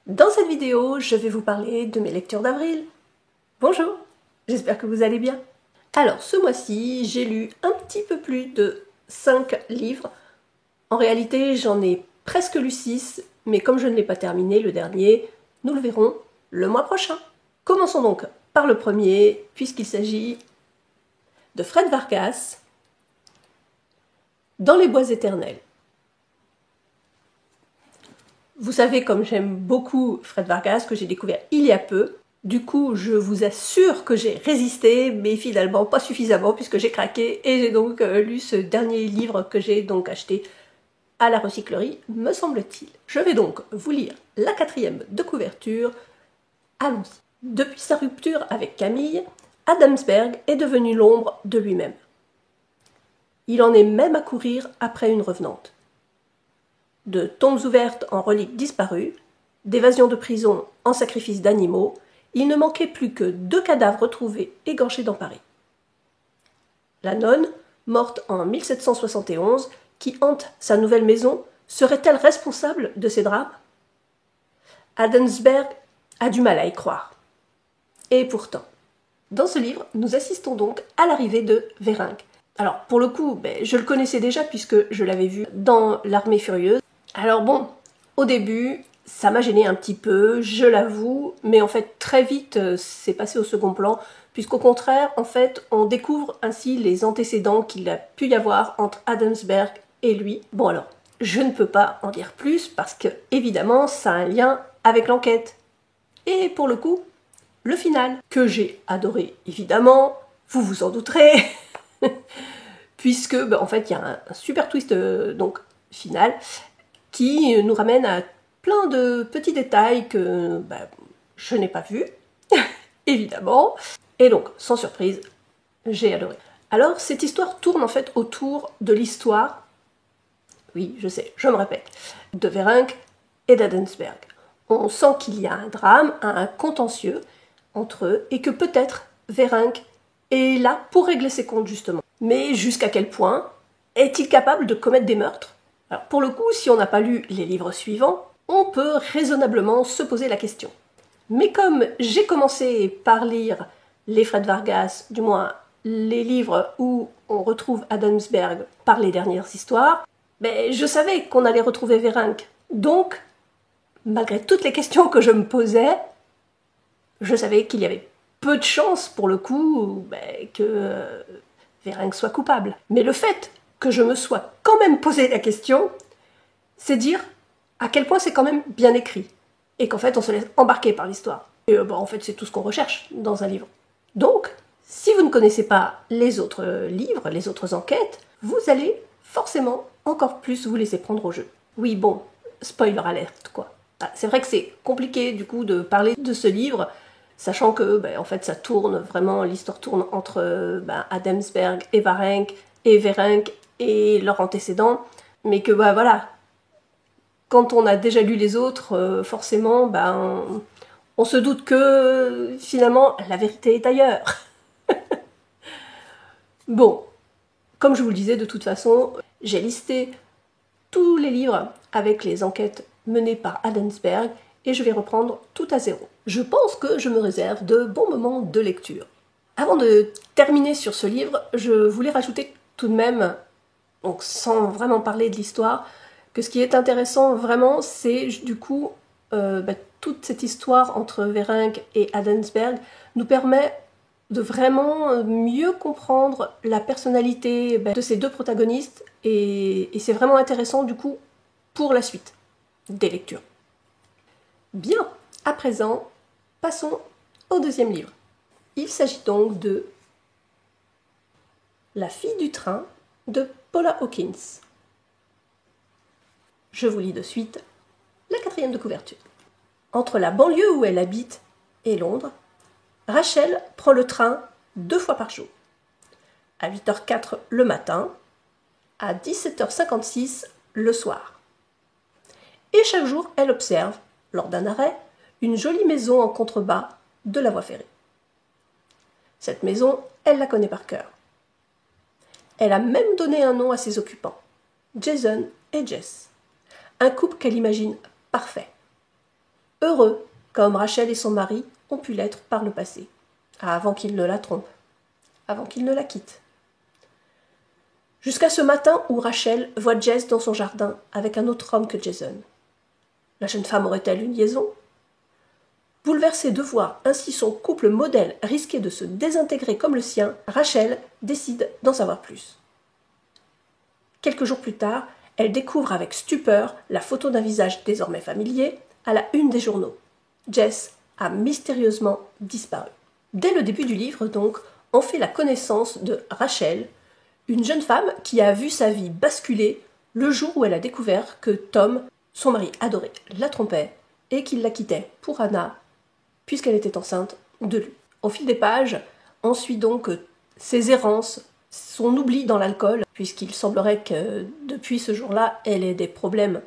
Dans cette vidéo, je vais vous parler de mes lectures d'avril. Bonjour, j'espère que vous allez bien. Alors, ce mois-ci, j'ai lu un petit peu plus de 5 livres. En réalité, j'en ai presque lu 6, mais comme je ne l'ai pas terminé, le dernier, nous le verrons le mois prochain. Commençons donc par le premier, puisqu'il s'agit de Fred Vargas, Dans les bois éternels. Vous savez, comme j'aime beaucoup Fred Vargas, que j'ai découvert il y a peu, du coup, je vous assure que j'ai résisté, mais finalement pas suffisamment, puisque j'ai craqué, et j'ai donc lu ce dernier livre que j'ai donc acheté à la recyclerie, me semble-t-il. Je vais donc vous lire la 4e de couverture. Allons-y. Depuis sa rupture avec Camille, Adamsberg est devenu l'ombre de lui-même. Il en est même à courir après une revenante. De tombes ouvertes en reliques disparues, d'évasion de prison en sacrifice d'animaux, il ne manquait plus que 2 cadavres retrouvés égorgés dans Paris. La nonne, morte en 1771, qui hante sa nouvelle maison, serait-elle responsable de ces drames? Adamsberg a du mal à y croire. Et pourtant, dans ce livre, nous assistons donc à l'arrivée de Vérinck. Alors, pour le coup, je le connaissais déjà puisque je l'avais vu dans L'Armée furieuse. Alors bon, au début, ça m'a gêné un petit peu, je l'avoue, mais en fait, très vite, c'est passé au second plan, puisqu'au contraire, en fait, on découvre ainsi les antécédents qu'il a pu y avoir entre Adamsberg et lui. Bon alors, je ne peux pas en dire plus, parce que, évidemment, ça a un lien avec l'enquête. Et pour le coup, le final, que j'ai adoré, évidemment, vous vous en douterez, puisque, en fait, il y a un super twist, donc, final, qui nous ramène à plein de petits détails que je n'ai pas vus, évidemment. Et donc, sans surprise, j'ai adoré. Alors, cette histoire tourne en fait autour de l'histoire, oui, je sais, je me répète, de Vérinck et d'Adamsberg. On sent qu'il y a un drame, un contentieux entre eux, et que peut-être Vérinck est là pour régler ses comptes, justement. Mais jusqu'à quel point est-il capable de commettre des meurtres? Alors pour le coup, si on n'a pas lu les livres suivants, on peut raisonnablement se poser la question. Mais comme j'ai commencé par lire les Fred Vargas, du moins les livres où on retrouve Adamsberg par les dernières histoires, je savais qu'on allait retrouver Vérinck. Donc, malgré toutes les questions que je me posais, je savais qu'il y avait peu de chances pour le coup que Vérinck soit coupable. Mais le fait que je me sois quand même posé la question, c'est dire à quel point c'est quand même bien écrit. Et qu'en fait, on se laisse embarquer par l'histoire. Et en fait, c'est tout ce qu'on recherche dans un livre. Donc, si vous ne connaissez pas les autres livres, les autres enquêtes, vous allez forcément encore plus vous laisser prendre au jeu. Oui, bon, spoiler alert, quoi. C'est vrai que c'est compliqué, du coup, de parler de ce livre, sachant que, en fait, ça tourne vraiment, l'histoire tourne entre Adamsberg et Vérinck et leurs antécédents, mais que, voilà, quand on a déjà lu les autres, forcément, on se doute que, finalement, la vérité est ailleurs. Bon, comme je vous le disais, de toute façon, j'ai listé tous les livres avec les enquêtes menées par Adamsberg et je vais reprendre tout à zéro. Je pense que je me réserve de bons moments de lecture. Avant de terminer sur ce livre, je voulais rajouter tout de même, donc sans vraiment parler de l'histoire, que ce qui est intéressant vraiment, c'est du coup toute cette histoire entre Vérinck et Adamsberg nous permet de vraiment mieux comprendre la personnalité de ces deux protagonistes et c'est vraiment intéressant du coup pour la suite des lectures. Bien, à présent, passons au deuxième livre. Il s'agit donc de La fille du train de Paula Hawkins. Je vous lis de suite la 4e de couverture. Entre la banlieue où elle habite et Londres, Rachel prend le train 2 fois par jour. À 8h04 le matin, à 17h56 le soir. Et chaque jour, elle observe, lors d'un arrêt, une jolie maison en contrebas de la voie ferrée. Cette maison, elle la connaît par cœur. Elle a même donné un nom à ses occupants, Jason et Jess, un couple qu'elle imagine parfait. heureux, comme Rachel et son mari ont pu l'être par le passé, avant qu'il ne la trompe, avant qu'il ne la quitte. Jusqu'à ce matin où Rachel voit Jess dans son jardin avec un autre homme que Jason. La jeune femme aurait-elle une liaison? Bouleversée de voir ainsi son couple modèle risquer de se désintégrer comme le sien, Rachel décide d'en savoir plus. Quelques jours plus tard, elle découvre avec stupeur la photo d'un visage désormais familier à la une des journaux. Jess a mystérieusement disparu. Dès le début du livre, donc, on fait la connaissance de Rachel, une jeune femme qui a vu sa vie basculer le jour où elle a découvert que Tom, son mari adoré, la trompait et qu'il la quittait pour Anna, puisqu'elle était enceinte de lui. Au fil des pages, on suit donc ses errances, son oubli dans l'alcool, puisqu'il semblerait que depuis ce jour-là, elle ait des problèmes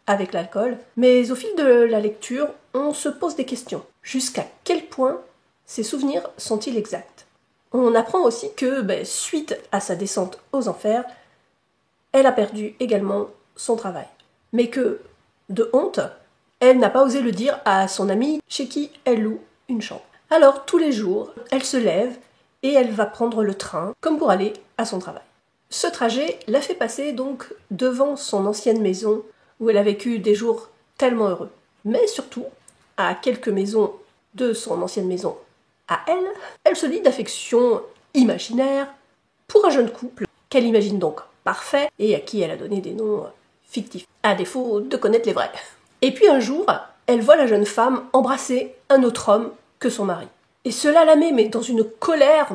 avec l'alcool. Mais au fil de la lecture, on se pose des questions. Jusqu'à quel point ses souvenirs sont-ils exacts? On apprend aussi que, suite à sa descente aux enfers, elle a perdu également son travail. Mais que, de honte, elle n'a pas osé le dire à son amie chez qui elle loue une chambre. Alors, tous les jours, elle se lève et elle va prendre le train comme pour aller à son travail. Ce trajet la fait passer donc devant son ancienne maison où elle a vécu des jours tellement heureux. Mais surtout, à quelques maisons de son ancienne maison à elle, elle se lie d'affection imaginaire pour un jeune couple qu'elle imagine donc parfait et à qui elle a donné des noms fictifs, à défaut de connaître les vrais. Et puis un jour, elle voit la jeune femme embrasser un autre homme que son mari. Et cela la met dans une colère,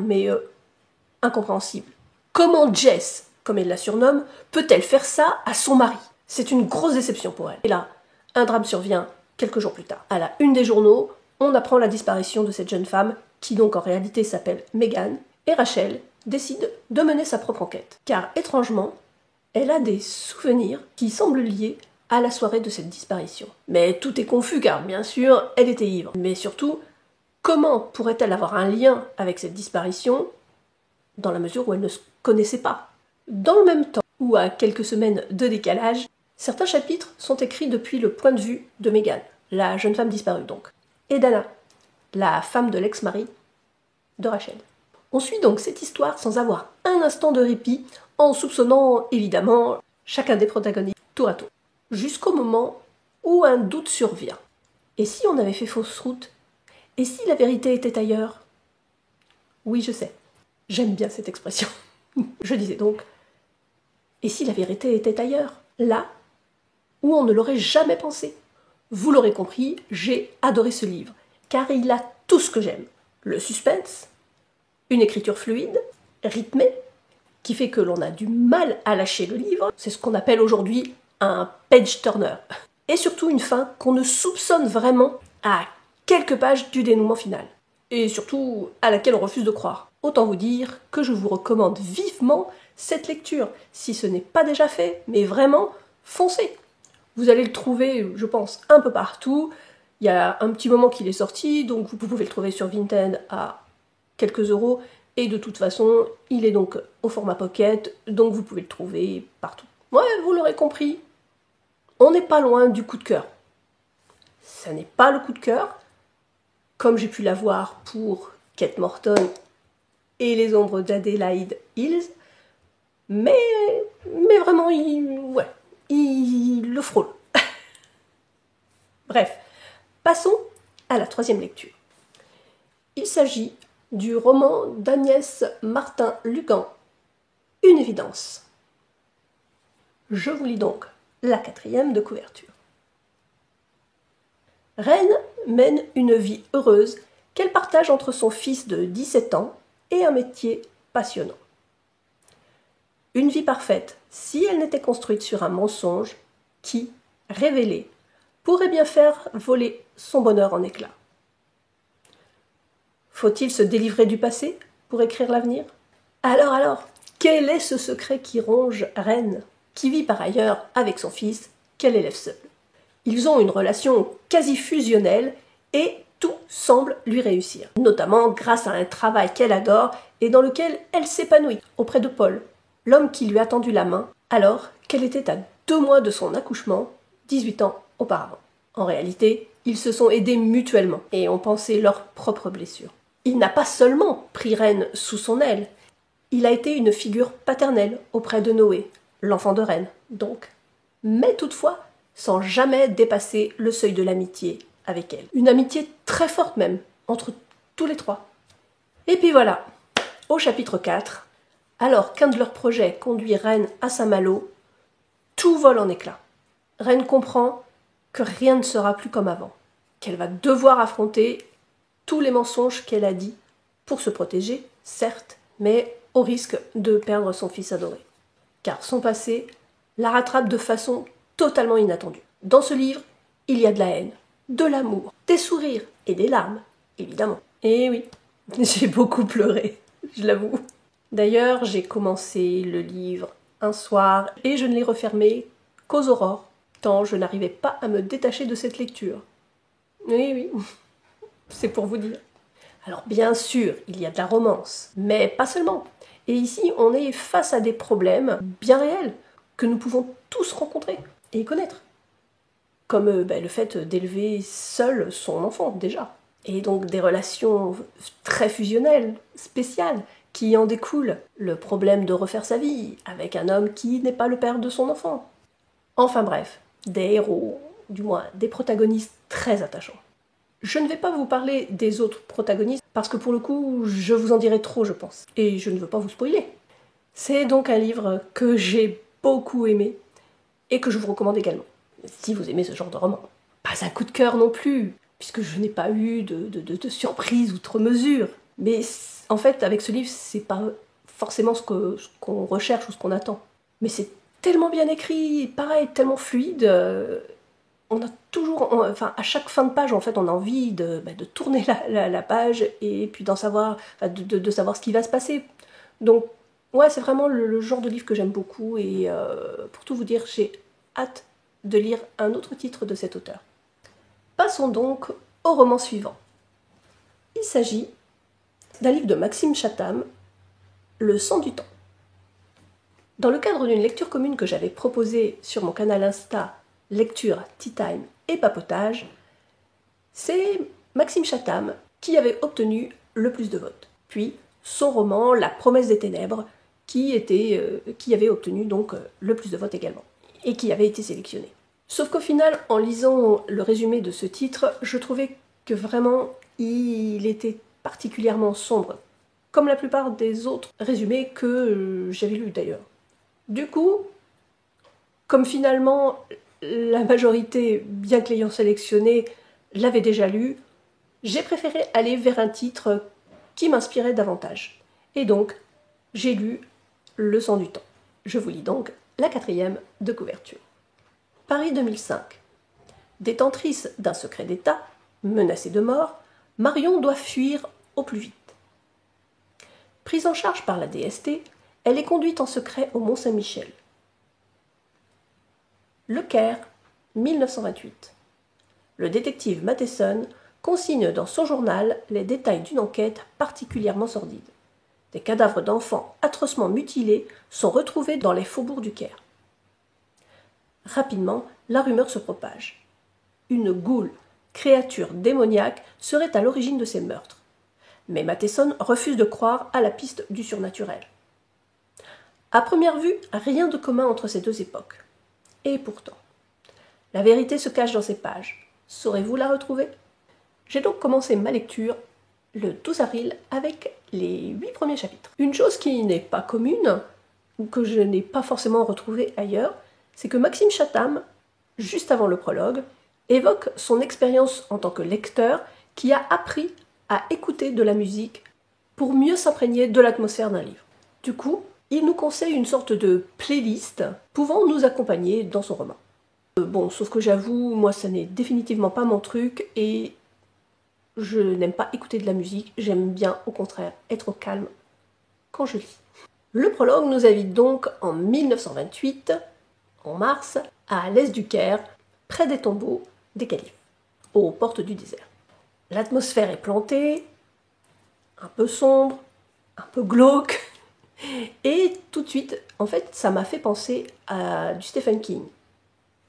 incompréhensible. Comment Jess, comme elle la surnomme, peut-elle faire ça à son mari? C'est une grosse déception pour elle. Et là, un drame survient quelques jours plus tard. À la une des journaux, on apprend la disparition de cette jeune femme, qui donc en réalité s'appelle Megan, et Rachel décide de mener sa propre enquête. Car étrangement, elle a des souvenirs qui semblent liés à la soirée de cette disparition. Mais tout est confus car, bien sûr, elle était ivre. Mais surtout, comment pourrait-elle avoir un lien avec cette disparition dans la mesure où elle ne se connaissait pas? Dans le même temps, ou à quelques semaines de décalage, certains chapitres sont écrits depuis le point de vue de Megan, la jeune femme disparue donc, et d'Anna, la femme de l'ex-mari de Rachel. On suit donc cette histoire sans avoir un instant de répit, en soupçonnant évidemment chacun des protagonistes tour à tour. Jusqu'au moment où un doute survient. Et si on avait fait fausse route? Et si la vérité était ailleurs? Oui, je sais. J'aime bien cette expression. Je disais donc, et si la vérité était ailleurs? Là où on ne l'aurait jamais pensé. Vous l'aurez compris, j'ai adoré ce livre, car il a tout ce que j'aime. Le suspense, une écriture fluide, rythmée, qui fait que l'on a du mal à lâcher le livre. C'est ce qu'on appelle aujourd'hui un page-turner. Et surtout une fin qu'on ne soupçonne vraiment à quelques pages du dénouement final. Et surtout à laquelle on refuse de croire. Autant vous dire que je vous recommande vivement cette lecture. Si ce n'est pas déjà fait, mais vraiment, foncez. Vous allez le trouver, je pense, un peu partout. Il y a un petit moment qu'il est sorti, donc vous pouvez le trouver sur Vinted à quelques euros. Et de toute façon, il est donc au format pocket, donc vous pouvez le trouver partout. Ouais, vous l'aurez compris. On n'est pas loin du coup de cœur. Ça n'est pas le coup de cœur, comme j'ai pu l'avoir pour Kate Morton et Les Ombres d'Adélaïde Hills, mais vraiment, il le frôle. Bref, passons à la troisième lecture. Il s'agit du roman d'Agnès Martin-Lugan, Une évidence. Je vous lis donc la 4e de couverture. Reine mène une vie heureuse qu'elle partage entre son fils de 17 ans et un métier passionnant. Une vie parfaite si elle n'était construite sur un mensonge qui, révélé, pourrait bien faire voler son bonheur en éclats. Faut-il se délivrer du passé pour écrire l'avenir? Alors, quel est ce secret qui ronge Reine, qui vit par ailleurs avec son fils, qu'elle élève seule? Ils ont une relation quasi fusionnelle et tout semble lui réussir, notamment grâce à un travail qu'elle adore et dans lequel elle s'épanouit auprès de Paul, l'homme qui lui a tendu la main alors qu'elle était à 2 mois de son accouchement, 18 ans auparavant. En réalité, Ils se sont aidés mutuellement et ont pansé leurs propres blessures. Il n'a pas seulement pris Ren sous son aile, il a été une figure paternelle auprès de Noé, l'enfant de Ren, donc. Mais toutefois, sans jamais dépasser le seuil de l'amitié avec elle. Une amitié très forte même, entre tous les trois. Et puis voilà, au chapitre 4, alors qu'un de leurs projets conduit Ren à Saint-Malo, tout vole en éclats. Ren comprend que rien ne sera plus comme avant, qu'elle va devoir affronter tous les mensonges qu'elle a dit pour se protéger, certes, mais au risque de perdre son fils adoré. Car son passé la rattrape de façon totalement inattendue. Dans ce livre, il y a de la haine, de l'amour, des sourires et des larmes, évidemment. Et oui, j'ai beaucoup pleuré, je l'avoue. D'ailleurs, j'ai commencé le livre un soir et je ne l'ai refermé qu'aux aurores, tant je n'arrivais pas à me détacher de cette lecture. Oui, c'est pour vous dire. Alors bien sûr, il y a de la romance, mais pas seulement. Et ici, on est face à des problèmes bien réels que nous pouvons tous rencontrer et connaître. Comme le fait d'élever seul son enfant, déjà. Et donc des relations très fusionnelles, spéciales, qui en découlent. Le problème de refaire sa vie avec un homme qui n'est pas le père de son enfant. Enfin bref, des héros, du moins des protagonistes très attachants. Je ne vais pas vous parler des autres protagonistes parce que pour le coup, je vous en dirai trop, je pense. Et je ne veux pas vous spoiler. C'est donc un livre que j'ai beaucoup aimé et que je vous recommande également, si vous aimez ce genre de roman. Pas un coup de cœur non plus, puisque je n'ai pas eu de surprise outre mesure. Mais en fait, avec ce livre, c'est pas forcément ce qu'on recherche ou ce qu'on attend. Mais c'est tellement bien écrit, pareil, tellement fluide. On a toujours, à chaque fin de page, en fait, on a envie de tourner la page et puis d'en savoir, de savoir ce qui va se passer. Donc, ouais, c'est vraiment le genre de livre que j'aime beaucoup et pour tout vous dire, j'ai hâte de lire un autre titre de cet auteur. Passons donc au roman suivant. Il s'agit d'un livre de Maxime Chatham, Le sang du temps. Dans le cadre d'une lecture commune que j'avais proposée sur mon canal Insta, Lecture, Tea Time et Papotage, c'est Maxime Chatham qui avait obtenu le plus de votes. Puis son roman La promesse des ténèbres qui avait obtenu donc le plus de votes également et qui avait été sélectionné. Sauf qu'au final, en lisant le résumé de ce titre, je trouvais que vraiment il était particulièrement sombre, comme la plupart des autres résumés que j'avais lus d'ailleurs. Du coup, comme finalement la majorité, bien que l'ayant sélectionné, l'avait déjà lu, j'ai préféré aller vers un titre qui m'inspirait davantage. Et donc, j'ai lu Le sang du temps. Je vous lis donc la 4e de couverture. Paris 2005. Détentrice d'un secret d'État, menacée de mort, Marion doit fuir au plus vite. Prise en charge par la DST, elle est conduite en secret au Mont-Saint-Michel. Le Caire, 1928. Le détective Matheson consigne dans son journal les détails d'une enquête particulièrement sordide. Des cadavres d'enfants atrocement mutilés sont retrouvés dans les faubourgs du Caire. Rapidement, la rumeur se propage. Une goule, créature démoniaque, serait à l'origine de ces meurtres. Mais Matheson refuse de croire à la piste du surnaturel. À première vue, rien de commun entre ces deux époques. Et pourtant, la vérité se cache dans ces pages. Saurez-vous la retrouver? J'ai donc commencé ma lecture le 12 avril avec les 8 premiers chapitres. Une chose qui n'est pas commune, ou que je n'ai pas forcément retrouvée ailleurs, c'est que Maxime Chatham, juste avant le prologue, évoque son expérience en tant que lecteur qui a appris à écouter de la musique pour mieux s'imprégner de l'atmosphère d'un livre. Du coup, il nous conseille une sorte de playlist pouvant nous accompagner dans son roman. Bon, sauf que j'avoue, moi ça n'est définitivement pas mon truc et je n'aime pas écouter de la musique, j'aime bien au contraire être au calme quand je lis. Le prologue nous invite donc en 1928, en mars, à l'est du Caire, près des tombeaux des califes, aux portes du désert. L'atmosphère est plantée, un peu sombre, un peu glauque, et tout de suite, en fait, ça m'a fait penser à du Stephen King.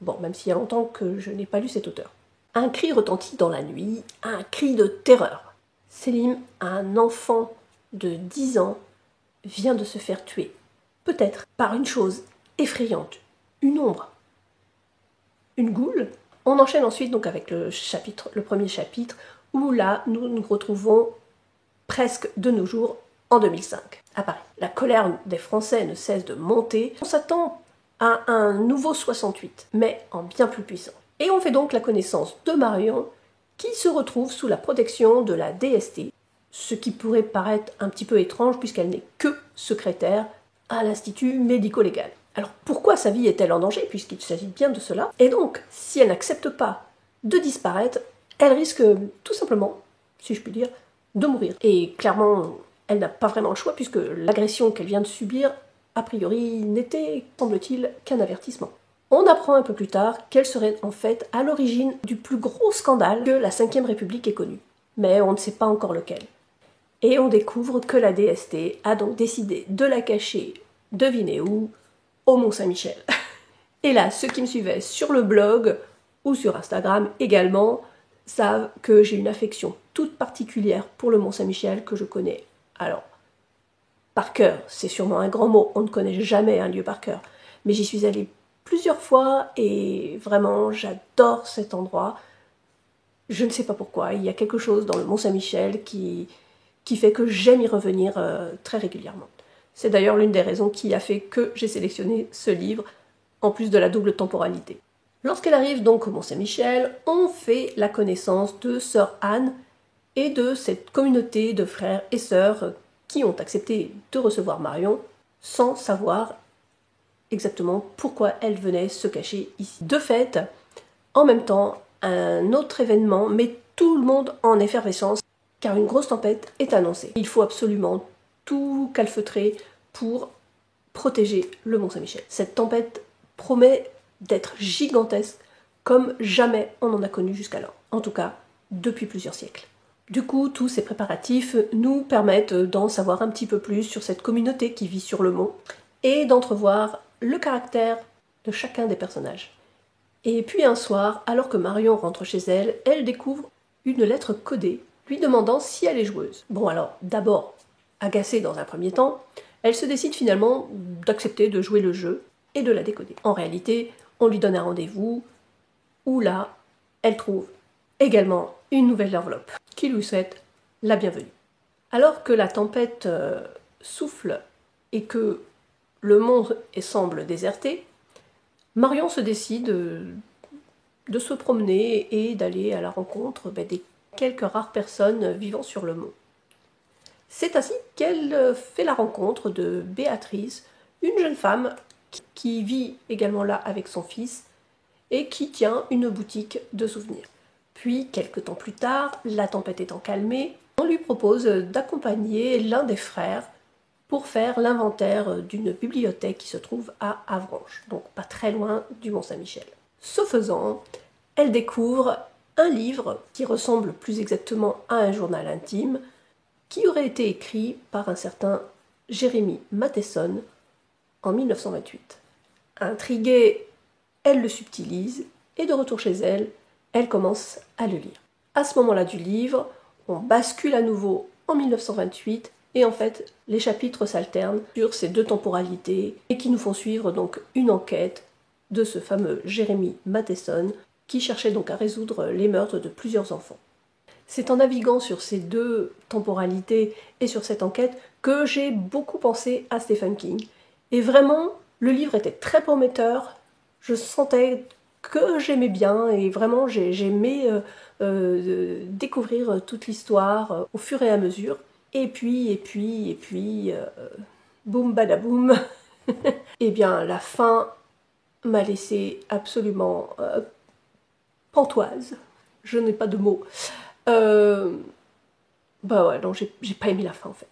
Bon, même s'il y a longtemps que je n'ai pas lu cet auteur. Un cri retentit dans la nuit, un cri de terreur. Selim, un enfant de 10 ans, vient de se faire tuer. Peut-être par une chose effrayante, une ombre, une goule. On enchaîne ensuite donc avec le premier chapitre, où là nous nous retrouvons presque de nos jours en 2005, à Paris. La colère des Français ne cesse de monter. On s'attend à un nouveau 68, mais en bien plus puissant. Et on fait donc la connaissance de Marion, qui se retrouve sous la protection de la DST, ce qui pourrait paraître un petit peu étrange puisqu'elle n'est que secrétaire à l'Institut médico-légal. Alors pourquoi sa vie est-elle en danger puisqu'il s'agit bien de cela? Et donc, si elle n'accepte pas de disparaître, elle risque tout simplement, si je puis dire, de mourir. Et clairement, elle n'a pas vraiment le choix puisque l'agression qu'elle vient de subir, a priori, n'était, semble-t-il, qu'un avertissement. On apprend un peu plus tard qu'elle serait en fait à l'origine du plus gros scandale que la Ve République ait connu. Mais on ne sait pas encore lequel. Et on découvre que la DST a donc décidé de la cacher, devinez où, au Mont-Saint-Michel. Et là, ceux qui me suivaient sur le blog ou sur Instagram également savent que j'ai une affection toute particulière pour le Mont-Saint-Michel que je connais. Alors, par cœur, c'est sûrement un grand mot, on ne connaît jamais un lieu par cœur, mais j'y suis allée plusieurs fois et vraiment j'adore cet endroit. Je ne sais pas pourquoi, il y a quelque chose dans le Mont-Saint-Michel qui fait que j'aime y revenir très régulièrement. C'est d'ailleurs l'une des raisons qui a fait que j'ai sélectionné ce livre, en plus de la double temporalité. Lorsqu'elle arrive donc au Mont-Saint-Michel, on fait la connaissance de sœur Anne et de cette communauté de frères et sœurs qui ont accepté de recevoir Marion sans savoir exactement pourquoi elle venait se cacher ici. De fait, en même temps, un autre événement met tout le monde en effervescence car une grosse tempête est annoncée. Il faut absolument tout calfeutrer pour protéger le Mont-Saint-Michel. Cette tempête promet d'être gigantesque comme jamais on en a connu jusqu'alors. En tout cas, depuis plusieurs siècles. Du coup, tous ces préparatifs nous permettent d'en savoir un petit peu plus sur cette communauté qui vit sur le mont et d'entrevoir le caractère de chacun des personnages. Et puis un soir, alors que Marion rentre chez elle, elle découvre une lettre codée lui demandant si elle est joueuse. Bon alors, d'abord, agacée dans un premier temps, elle se décide finalement d'accepter de jouer le jeu et de la décoder. En réalité, on lui donne un rendez-vous où là, elle trouve également une nouvelle enveloppe qui lui souhaite la bienvenue. Alors que la tempête souffle et que le monde semble déserté, Marion se décide de se promener et d'aller à la rencontre des quelques rares personnes vivant sur le mont. C'est ainsi qu'elle fait la rencontre de Béatrice, une jeune femme qui vit également là avec son fils et qui tient une boutique de souvenirs. Puis, quelques temps plus tard, la tempête étant calmée, on lui propose d'accompagner l'un des frères pour faire l'inventaire d'une bibliothèque qui se trouve à Avranches, donc pas très loin du Mont-Saint-Michel. Ce faisant, elle découvre un livre qui ressemble plus exactement à un journal intime, qui aurait été écrit par un certain Jérémy Matheson en 1928. Intriguée, elle le subtilise et de retour chez elle, elle commence à le lire. À ce moment-là du livre, on bascule à nouveau en 1928 et en fait, les chapitres s'alternent sur ces deux temporalités et qui nous font suivre donc une enquête de ce fameux Jérémy Matheson qui cherchait donc à résoudre les meurtres de plusieurs enfants. C'est en naviguant sur ces deux temporalités et sur cette enquête que j'ai beaucoup pensé à Stephen King. Et vraiment, le livre était très prometteur, je sentais que j'aimais bien et vraiment j'aimais découvrir toute l'histoire au fur et à mesure. Et puis, boum badaboum, et bien la fin m'a laissé absolument pantoise. Je n'ai pas de mots. Bah ouais, non, j'ai pas aimé la fin en fait.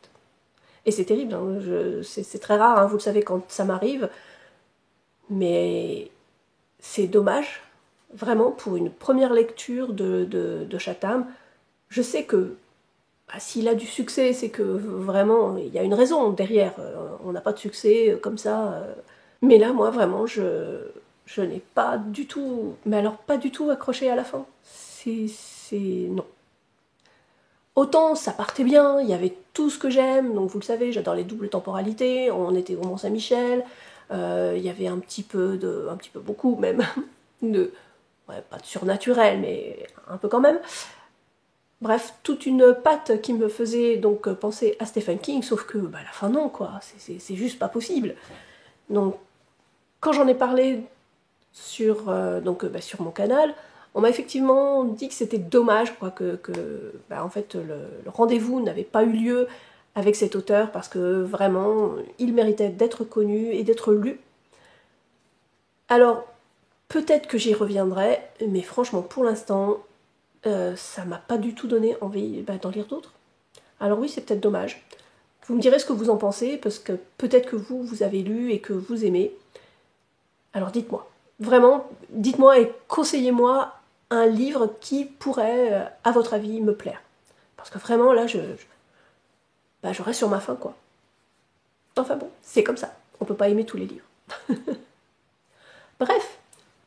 Et c'est terrible, hein, c'est très rare, hein, vous le savez quand ça m'arrive, mais c'est dommage, vraiment, pour une première lecture de Chatham. Je sais que s'il a du succès, c'est que vraiment, il y a une raison derrière. On n'a pas de succès comme ça. Mais là, moi, vraiment, je n'ai pas du tout, mais alors pas du tout accroché à la fin. Non. Autant ça partait bien, il y avait tout ce que j'aime, donc vous le savez, j'adore les doubles temporalités, on était au Mont-Saint-Michel, il y avait un petit peu, beaucoup même, pas de surnaturel, mais un peu quand même. Bref, toute une patte qui me faisait donc penser à Stephen King, sauf que à la fin non, quoi, c'est juste pas possible. Donc, quand j'en ai parlé sur mon canal, on m'a effectivement dit que c'était dommage, quoi, en fait, le rendez-vous n'avait pas eu lieu avec cet auteur, parce que vraiment, il méritait d'être connu et d'être lu. Alors, peut-être que j'y reviendrai, mais franchement, pour l'instant, ça m'a pas du tout donné envie d'en lire d'autres. Alors oui, c'est peut-être dommage. Vous me direz ce que vous en pensez, parce que peut-être que vous avez lu et que vous aimez. Alors dites-moi. Vraiment, dites-moi et conseillez-moi un livre qui pourrait, à votre avis, me plaire. Parce que vraiment, là, je reste sur ma faim, quoi. Enfin bon, c'est comme ça. On peut pas aimer tous les livres. Bref,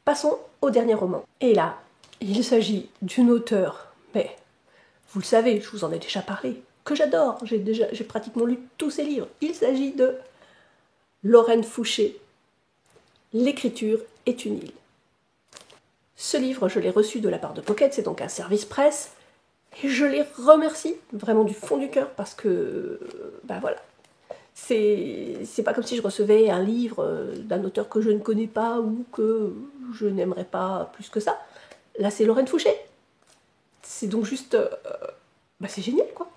passons au dernier roman. Et là, il s'agit d'une auteure, mais vous le savez, je vous en ai déjà parlé, que j'adore, j'ai pratiquement lu tous ses livres. Il s'agit de Lorraine Fouché, L'écriture est une île. Ce livre, je l'ai reçu de la part de Pocket, c'est donc un service presse, et je les remercie vraiment du fond du cœur, parce que, voilà, c'est pas comme si je recevais un livre d'un auteur que je ne connais pas ou que je n'aimerais pas plus que ça. Là, c'est Lorraine Fouché. C'est donc juste... c'est génial, quoi.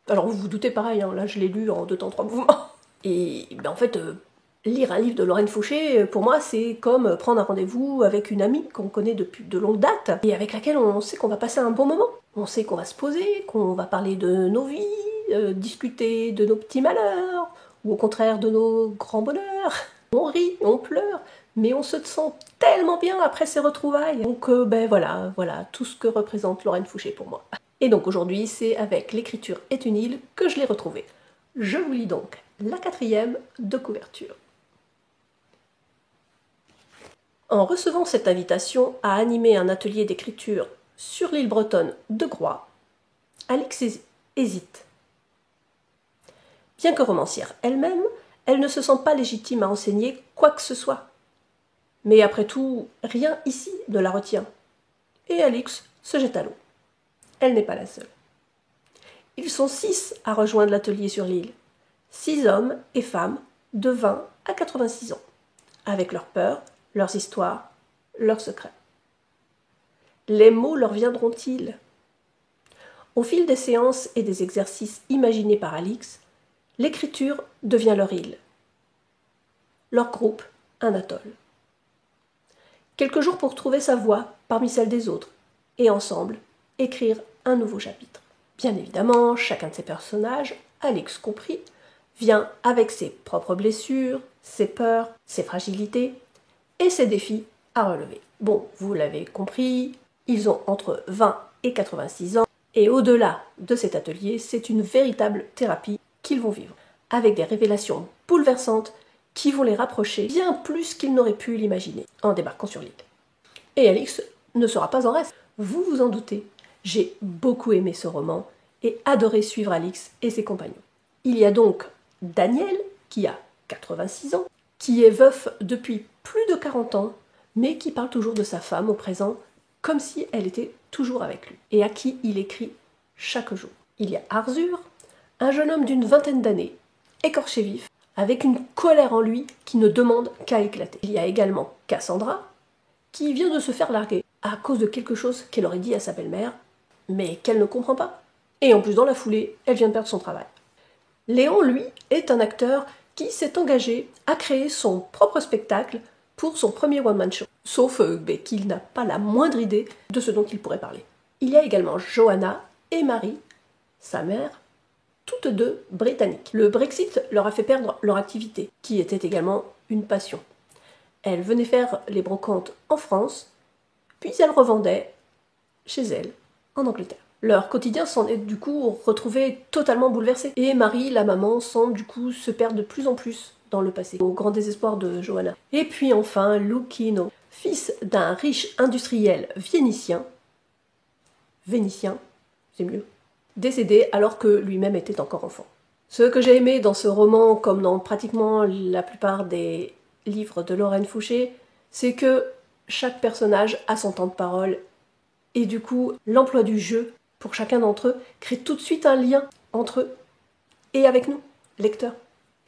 Alors, vous vous doutez pareil, hein, là, je l'ai lu en 2 temps, 3 mouvements. Et en fait, lire un livre de Lorraine Fouché, pour moi, c'est comme prendre un rendez-vous avec une amie qu'on connaît depuis de longue date et avec laquelle on sait qu'on va passer un bon moment. On sait qu'on va se poser, qu'on va parler de nos vies, discuter de nos petits malheurs, ou au contraire de nos grands bonheurs. On rit, on pleure, mais on se sent tellement bien après ces retrouvailles. Donc voilà tout ce que représente Lorraine Fouché pour moi. Et donc aujourd'hui, c'est avec L'écriture est une île que je l'ai retrouvée. Je vous lis donc la 4e de couverture. En recevant cette invitation à animer un atelier d'écriture sur l'île bretonne de Groix, Alix hésite. Bien que romancière elle-même, elle ne se sent pas légitime à enseigner quoi que ce soit. Mais après tout, rien ici ne la retient. Et Alix se jette à l'eau. Elle n'est pas la seule. Ils sont 6 à rejoindre l'atelier sur l'île. 6 hommes et femmes de 20 à 86 ans, avec leurs peurs, leurs histoires, leurs secrets. Les mots leur viendront-ils? Au fil des séances et des exercices imaginés par Alix, l'écriture devient leur île. Leur groupe, un atoll. Quelques jours pour trouver sa voix parmi celles des autres, et ensemble, écrire un nouveau chapitre. Bien évidemment, chacun de ces personnages, Alix compris, vient avec ses propres blessures, ses peurs, ses fragilités et ses défis à relever. Bon, vous l'avez compris, ils ont entre 20 et 86 ans, et au-delà de cet atelier, c'est une véritable thérapie qu'ils vont vivre, avec des révélations bouleversantes qui vont les rapprocher bien plus qu'ils n'auraient pu l'imaginer en débarquant sur l'île. Et Alix ne sera pas en reste. Vous vous en doutez, j'ai beaucoup aimé ce roman et adoré suivre Alix et ses compagnons. Il y a donc Daniel, qui a 86 ans, qui est veuf depuis plus de 40 ans, mais qui parle toujours de sa femme au présent, comme si elle était toujours avec lui, et à qui il écrit chaque jour. Il y a Arzur, un jeune homme d'une vingtaine d'années, écorché vif, avec une colère en lui qui ne demande qu'à éclater. Il y a également Cassandra, qui vient de se faire larguer à cause de quelque chose qu'elle aurait dit à sa belle-mère, mais qu'elle ne comprend pas. Et en plus, dans la foulée, elle vient de perdre son travail. Léon, lui, est un acteur qui s'est engagé à créer son propre spectacle pour son premier one-man show, sauf qu'il n'a pas la moindre idée de ce dont il pourrait parler. Il y a également Johanna et Marie, sa mère, toutes deux britanniques. Le Brexit leur a fait perdre leur activité, qui était également une passion. Elles venaient faire les brocantes en France, puis elles revendaient chez elles, en Angleterre. Leur quotidien s'en est du coup retrouvé totalement bouleversé. Et Marie, la maman, semble du coup se perdre de plus en plus dans le passé, au grand désespoir de Johanna. Et puis enfin, Lucchino, fils d'un riche industriel vénitien, vénitien, c'est mieux, décédé alors que lui-même était encore enfant. Ce que j'ai aimé dans ce roman, comme dans pratiquement la plupart des livres de Lorraine Fouché, c'est que chaque personnage a son temps de parole, et du coup, l'emploi du jeu, pour chacun d'entre eux, crée tout de suite un lien entre eux et avec nous, lecteurs.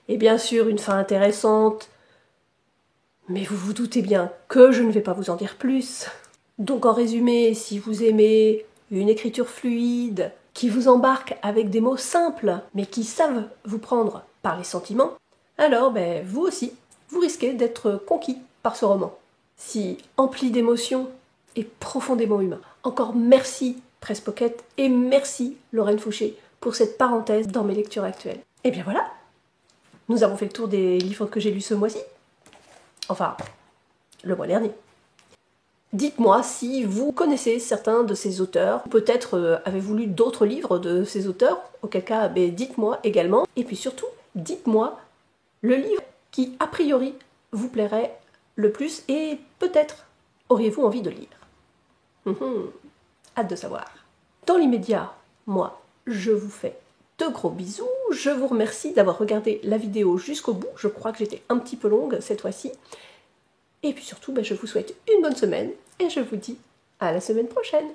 Et bien sûr, une fin intéressante, mais vous vous doutez bien que je ne vais pas vous en dire plus. Donc en résumé, si vous aimez une écriture fluide, qui vous embarque avec des mots simples, mais qui savent vous prendre par les sentiments, alors vous aussi, vous risquez d'être conquis par ce roman. Si empli d'émotions et profondément humain. Encore merci Presse Pocket et merci Lorraine Fouché pour cette parenthèse dans mes lectures actuelles. Et bien voilà, nous avons fait le tour des livres que j'ai lus ce mois-ci. Enfin, le mois dernier. Dites-moi si vous connaissez certains de ces auteurs, peut-être avez-vous lu d'autres livres de ces auteurs, auquel cas dites-moi également, et puis surtout, dites-moi le livre qui a priori vous plairait le plus et peut-être auriez-vous envie de lire. Hâte de savoir. Dans l'immédiat, moi, je vous fais de gros bisous, je vous remercie d'avoir regardé la vidéo jusqu'au bout, je crois que j'étais un petit peu longue cette fois-ci. Et puis surtout, je vous souhaite une bonne semaine et je vous dis à la semaine prochaine.